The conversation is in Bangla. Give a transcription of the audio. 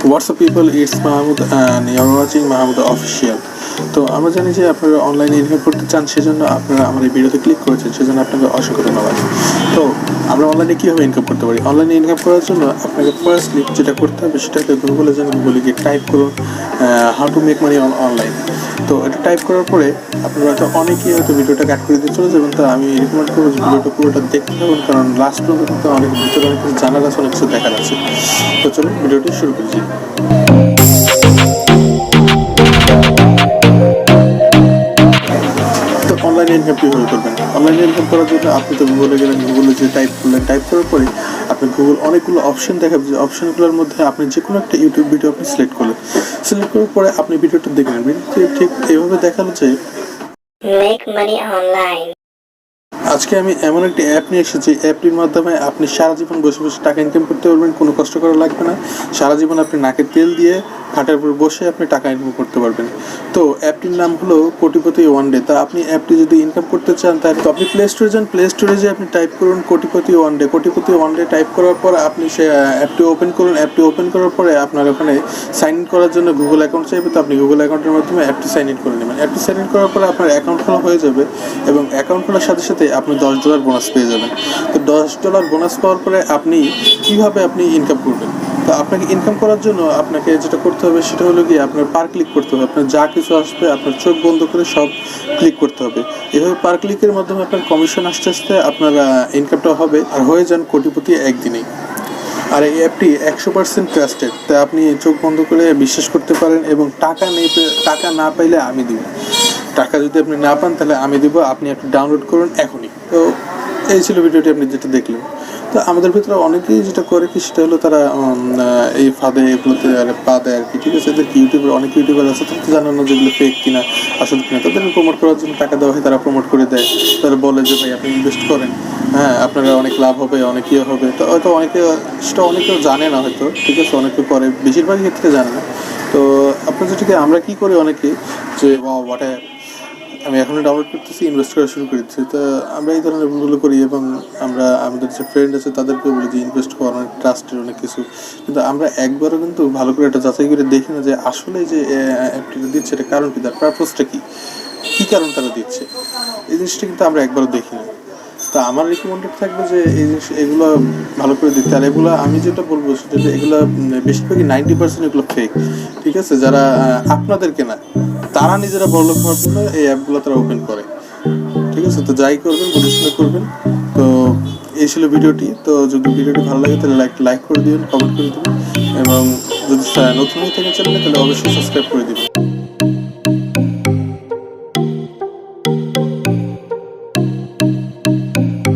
What's up people, it's Mahmud and you're watching Mahmud official. তো আমরা জানি যে আপনারা অনলাইনে ইনকাম করতে চান, সেজন্য আপনারা আমার এই ভিডিওতে ক্লিক করেছেন, সেজন্য আপনাকে অসংখ্য ধন্যবাদ। তো আমরা অনলাইনে কীভাবে ইনকাম করতে পারি? অনলাইনে ইনকাম করার জন্য আপনাকে ফার্স্টলি যেটা করতে হবে সেটাকে গুগলে যান, গুগলে গিয়ে টাইপ করুন how to make money online. তো এটা টাইপ করার পরে আপনারা হয়তো অনেকেই হয়তো ভিডিওটা কাট করে দিয়ে চলে যাবেন। তো আমি রিকমেন্ড করবো যে ভিডিওটা পুরোটা দেখতে থাকুন, কারণ লাস্ট পর্যন্ত কিন্তু অনেক ভিতরে অনেক কিছু জানার আছে, অনেক কিছু দেখার আছে। তো চলুন ভিডিওটি শুরু করছি। তো অনলাইনে ইনকাম কীভাবে করবেন? অনলাইনে ইনকাম করার জন্য আপনি তো গুগলে গেলেন, গুগলে যে টাইপ করলেন, টাইপ করার পরে আপনি গুগল অনেকগুলো অপশন দেখাবে, যে অপশনগুলোর মধ্যে আপনি যে কোনো একটা ইউটিউব ভিডিও আপনি সিলেক্ট করলেন। সিলেক্ট করার পরে আপনি ভিডিওটা দেখলেন, ভিডিওটি ঠিক এইভাবে দেখালো যে মেক মানি অনলাইন। আজকে আমি এমন একটি অ্যাপ নিয়ে এসেছি, অ্যাপটির মাধ্যমে আপনি সারা জীবন বসে বসে টাকা ইনকাম করতে পারবেন, কোনো কষ্ট করা লাগবে না। সারা জীবন আপনি নাকে তেল দিয়ে খাটের উপর বসে আপনি টাকা ইনকাম করতে পারবেন। তো অ্যাপটির নাম হলো কোটিপতি ওয়ান ডে। তা আপনি অ্যাপটি যদি ইনকাম করতে চান তাহলে তো আপনি প্লে স্টোরে যান, প্লে স্টোরে যেয়ে আপনি টাইপ করুন কোটিপতি ওয়ান ডে। কোটিপতি ওয়ান ডে টাইপ করার পর আপনি সে অ্যাপটি ওপেন করুন। অ্যাপটি ওপেন করার পরে আপনার ওখানে সাইন ইন করার জন্য গুগল অ্যাকাউন্ট চাইবে। তো আপনি গুগল অ্যাকাউন্টের মাধ্যমে অ্যাপটি সাইন ইন করে নেবেন। অ্যাপটি সাইন ইন করার পরে আপনার অ্যাকাউন্ট খোলা হয়ে যাবে, এবং অ্যাকাউন্ট খোলার সাথে সাথে আপনি $10 বোনাস পেয়ে যাবেন। তো $10 বোনাস পাওয়ার পরে আপনি কীভাবে আপনি ইনকাম করবেন? তো আপনাকে ইনকাম করার জন্য আপনাকে যেটা করতে হবে সেটা হলো কি, আপনার পার ক্লিক করতে হবে। আপনার যা কিছু আসবে আপনার চোখ বন্ধ করে সব ক্লিক করতে হবে। এভাবে পার ক্লিকের মাধ্যমে আপনার কমিশন আস্তে আস্তে আপনার ইনকামটা হবে, আর হয়ে যান কোটিপতি একদিনেই। আর এই অ্যাপটি 100% ট্রাস্টেড, তাই আপনি চোখ বন্ধ করে বিশ্বাস করতে পারেন। এবং টাকা না পাইলে আমি দিব, টাকা যদি আপনি না পান তাহলে আমি দিব। আপনি একটু ডাউনলোড করুন এখনই। তো এই ছিল ভিডিওটি আপনি যেটা দেখলেন। তো আমাদের ভিতরে অনেকেই যেটা করে কি, সেটা হলো তারা এই ফাঁদে এগুলোতে পা দেয় আর কি। ঠিক আছে, এদের ইউটিউবার অনেক ইউটিউবার আছে, তারা তো জানে না যেগুলো ফেক কিনা আসল কিনা। তাদেরকে প্রমোট করার জন্য টাকা দেওয়া হয়, তারা প্রমোট করে দেয়। তারা বলে যে ভাই আপনি ইনভেস্ট করেন, হ্যাঁ আপনারা অনেক লাভ হবে, অনেক ইয়ে হবে। তো হয়তো সেটা অনেকেও জানে না হয়তো, ঠিক আছে, অনেকে করে, বেশিরভাগ ক্ষেত্রে জানে না। তো আপনার যেটাকে আমরা কী করি অনেকে, যে হোয়াট আমি এখনও ডাউনলোড করতেছি, ইনভেস্ট করা শুরু করেছি। তো আমরা এই ধরনের ভুলগুলো করি, এবং আমরা আমাদের যে ফ্রেন্ড আছে তাদেরকে বলি যে ইনভেস্ট করা অনেক ট্রাস্টের অনেক কিছু। কিন্তু আমরা একবারও কিন্তু ভালো করে এটা যাচাই করে দেখি না যে আসলে যে অ্যাপটিটা দিচ্ছে এটা কারণ কী, তার পারপাসটা কী কারণ তারা দিচ্ছে, এই জিনিসটা কিন্তু আমরা একবারও দেখি না। তা আমার রিকমেন্ডেড থাকবে যে এই জিনিস এগুলো ভালো করে দেখতে। আর এগুলো আমি যেটা বলবো সেটা যে এগুলো বেশিরভাগই 90% এগুলো ফেক। ঠিক আছে, যারা আপনাদেরকে না, তারা নিজেরা বড়লোক হওয়ার জন্য এই অ্যাপগুলো তারা ওপেন করে। ঠিক আছে, তো যাই করবেন বুঝে শুনে করবেন। তো এই ছিল ভিডিওটি। তো যদি ভিডিওটি ভালো লাগে তাহলে লাইক করে দিবেন, কমেন্ট করে দেবেন, এবং যদি নতুন হয়ে থাকেন চ্যানেলে তাহলে অবশ্যই সাবস্ক্রাইব করে দিবেন।